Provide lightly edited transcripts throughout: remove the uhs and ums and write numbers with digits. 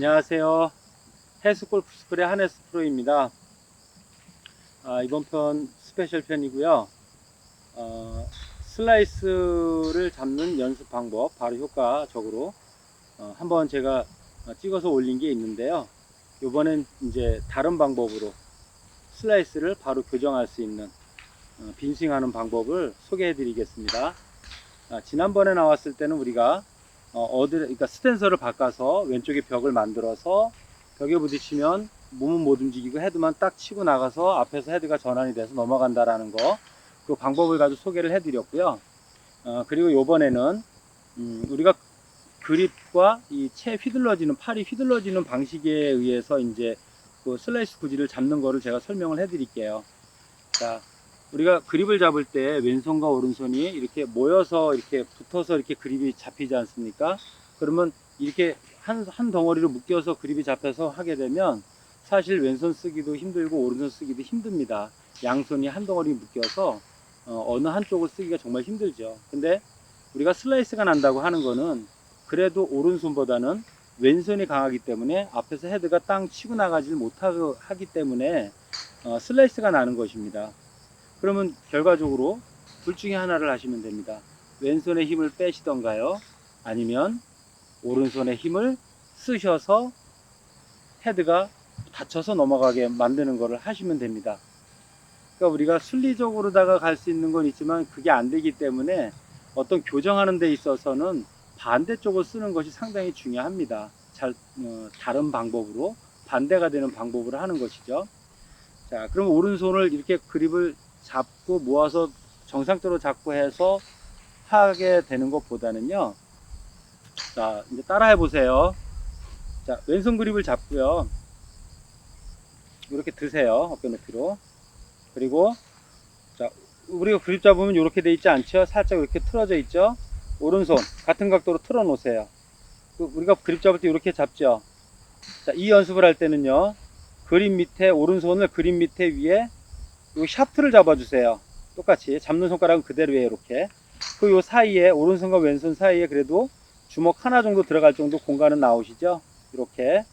안녕하세요. 해수골프스쿨의 한혜수 프로입니다. 이번 편 스페셜 편이고요. 슬라이스를 잡는 연습 방법, 바로 효과적으로 한번 제가 찍어서 올린 게 있는데요. 이번엔 이제 다른 방법으로 슬라이스를 바로 교정할 수 있는 빈스윙하는 방법을 소개해 드리겠습니다. 지난번에 나왔을 때는 우리가 그러니까 스탠서를 바꿔서 왼쪽에 벽을 만들어서 벽에 부딪히면 몸은 못 움직이고 헤드만 딱 치고 나가서 앞에서 헤드가 전환이 돼서 넘어간다라는 거, 그 방법을 가지고 소개를 해드렸고요. 그리고 요번에는 우리가 그립과 이 채 휘둘러지는, 팔이 휘둘러지는 방식에 의해서 이제 그 슬라이스 구질을 잡는 거를 제가 설명을 해드릴게요. 자, 우리가 그립을 잡을 때 왼손과 오른손이 이렇게 모여서 이렇게 붙어서 이렇게 그립이 잡히지 않습니까? 그러면 이렇게 한 덩어리로 묶여서 그립이 잡혀서 하게 되면 사실 왼손 쓰기도 힘들고 오른손 쓰기도 힘듭니다. 양손이 한 덩어리 묶여서 어느 한쪽을 쓰기가 정말 힘들죠. 근데 우리가 슬라이스가 난다고 하는 거는 그래도 오른손보다는 왼손이 강하기 때문에 앞에서 헤드가 땅 치고 나가질 못하기 때문에 슬라이스가 나는 것입니다. 그러면 결과적으로 둘 중에 하나를 하시면 됩니다. 왼손의 힘을 빼시던가요, 아니면 오른손의 힘을 쓰셔서 헤드가 닫혀서 넘어가게 만드는 것을 하시면 됩니다. 그러니까 우리가 순리적으로다가 갈 수 있는 건 있지만 그게 안 되기 때문에 어떤 교정하는 데 있어서는 반대쪽을 쓰는 것이 상당히 중요합니다. 다른 방법으로, 반대가 되는 방법으로 하는 것이죠. 자, 그럼 오른손을 이렇게 그립을 잡고 모아서 정상적으로 잡고 해서 하게 되는 것보다는요. 자, 이제 따라해 보세요. 자, 왼손 그립을 잡고요. 이렇게 드세요. 어깨 높이로. 그리고 자, 우리가 그립 잡으면 이렇게 돼 있지 않죠? 살짝 이렇게 틀어져 있죠? 오른손 같은 각도로 틀어 놓으세요. 우리가 그립 잡을 때 이렇게 잡죠? 자, 이 연습을 할 때는요. 그립 밑에, 오른손을 그립 밑에 위에 요 샤프트를 잡아주세요. 똑같이 잡는 손가락은 그대로 해요. 이렇게. 그 요 사이에, 오른손과 왼손 사이에 그래도 주먹 하나 정도 들어갈 정도 공간은 나오시죠? 이렇게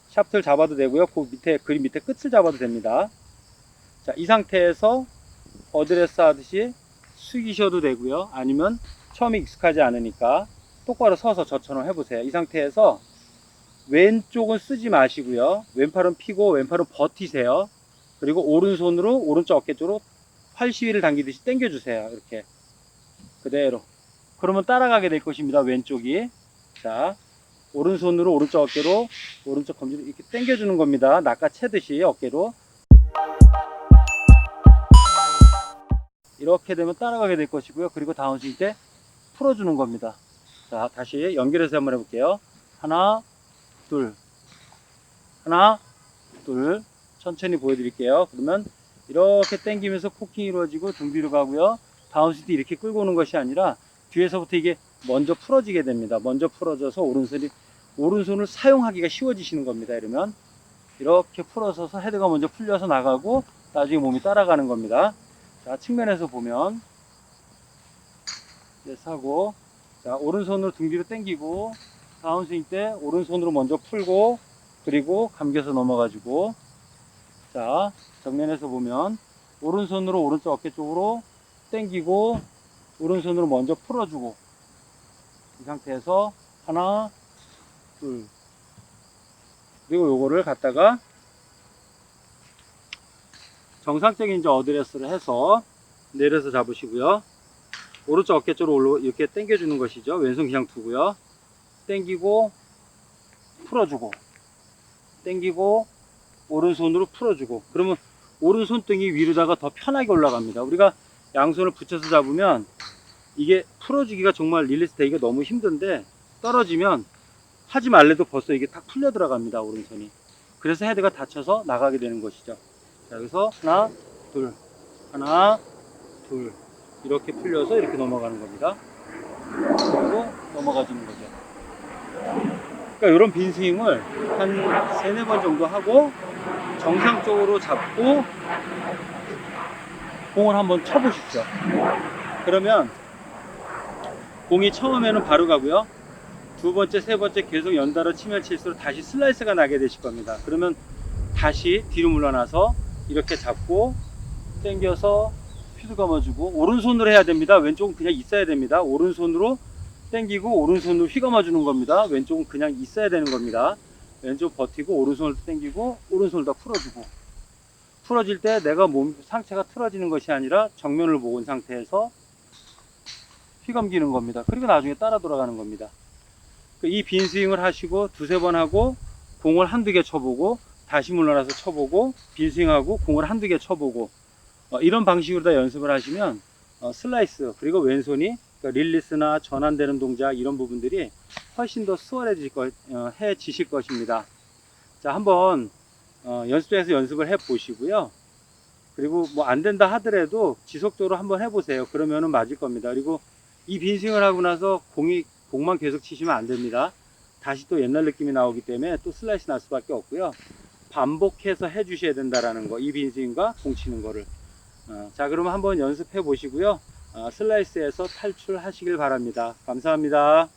샤프트를 잡아도 되고요. 그 밑에, 그립 밑에 끝을 잡아도 됩니다. 자, 이 상태에서 어드레스 하듯이 숙이셔도 되고요. 아니면 처음에 익숙하지 않으니까 똑바로 서서 저처럼 해보세요. 이 상태에서 왼쪽은 쓰지 마시고요. 왼팔은 펴고 왼팔은 버티세요. 그리고 오른손으로 오른쪽 어깨 쪽으로 팔 시위를 당기듯이 당겨주세요. 이렇게 그대로. 그러면 따라가게 될 것입니다. 왼쪽이. 자, 오른손으로 오른쪽 어깨로, 오른쪽 검지로 이렇게 당겨주는 겁니다. 낚아채듯이 어깨로. 이렇게 되면 따라가게 될 것이고요. 그리고 다운스윙 때 풀어주는 겁니다. 자, 다시 연결해서 한번 해볼게요. 하나, 둘, 하나, 둘. 천천히 보여드릴게요. 그러면 이렇게 당기면서 코킹이 이루어지고 등 뒤로 가고요. 다운스윙 때 이렇게 끌고 오는 것이 아니라 뒤에서부터 이게 먼저 풀어지게 됩니다. 먼저 풀어져서 오른손을 사용하기가 쉬워지시는 겁니다. 이러면 이렇게 풀어서서 헤드가 먼저 풀려서 나가고 나중에 몸이 따라가는 겁니다. 자, 측면에서 보면 이제 사고, 자, 오른손으로 등 뒤로 당기고 다운스윙 때 오른손으로 먼저 풀고 그리고 감겨서 넘어가지고, 자, 정면에서 보면 오른손으로 오른쪽 어깨 쪽으로 당기고 오른손으로 먼저 풀어주고, 이 상태에서 하나, 둘, 그리고 요거를 갖다가 정상적인 이제 어드레스를 해서 내려서 잡으시고요. 오른쪽 어깨 쪽으로 이렇게 당겨주는 것이죠. 왼손 그냥 두고요. 당기고 풀어주고, 당기고 오른손으로 풀어주고, 그러면 오른손 등이 위로다가 더 편하게 올라갑니다. 우리가 양손을 붙여서 잡으면 이게 풀어주기가 정말 릴리스 되기가 너무 힘든데 떨어지면 하지 말래도 벌써 이게 탁 풀려 들어갑니다. 오른손이. 그래서 헤드가 닫혀서 나가게 되는 것이죠. 자, 여기서 하나, 둘, 하나, 둘, 이렇게 풀려서 이렇게 넘어가는 겁니다. 그리고 넘어가주는 거죠. 그러니까 이런 빈스윙을 한 3, 4번 정도 하고 정상적으로 잡고 공을 한번 쳐보십시오. 그러면 공이 처음에는 바로 가고요. 두 번째, 세 번째 계속 연달아 치면 칠수록 다시 슬라이스가 나게 되실 겁니다. 그러면 다시 뒤로 물러나서 이렇게 잡고 당겨서 휘감아주고, 오른손으로 해야 됩니다. 왼쪽은 그냥 있어야 됩니다. 오른손으로 당기고 오른손으로 휘감아주는 겁니다. 왼쪽은 그냥 있어야 되는 겁니다. 왼쪽 버티고 오른손을 당기고 오른손을 다 풀어주고, 풀어질 때 내가 상체가 틀어지는 것이 아니라 정면을 보고 온 상태에서 휘감기는 겁니다. 그리고 나중에 따라 돌아가는 겁니다. 이 빈 스윙을 하시고 두세 번 하고 공을 한두 개 쳐보고 다시 물러나서 쳐보고 빈 스윙하고 공을 한두 개 쳐보고, 이런 방식으로 다 연습을 하시면 슬라이스 그리고 왼손이 그러니까 릴리스나 전환되는 동작 이런 부분들이 훨씬 더 수월해지실 것입니다. 자, 한번 연습장에서 연습을 해 보시고요. 그리고 뭐 안 된다 하더라도 지속적으로 한번 해보세요. 그러면은 맞을 겁니다. 그리고 이 빈스윙을 하고 나서 공만 계속 치시면 안 됩니다. 다시 또 옛날 느낌이 나오기 때문에 또 슬라이스 날 수밖에 없고요. 반복해서 해 주셔야 된다라는 거, 이 빈스윙과 공 치는 거를. 자, 그러면 한번 연습해 보시고요. 슬라이스에서 탈출하시길 바랍니다. 감사합니다.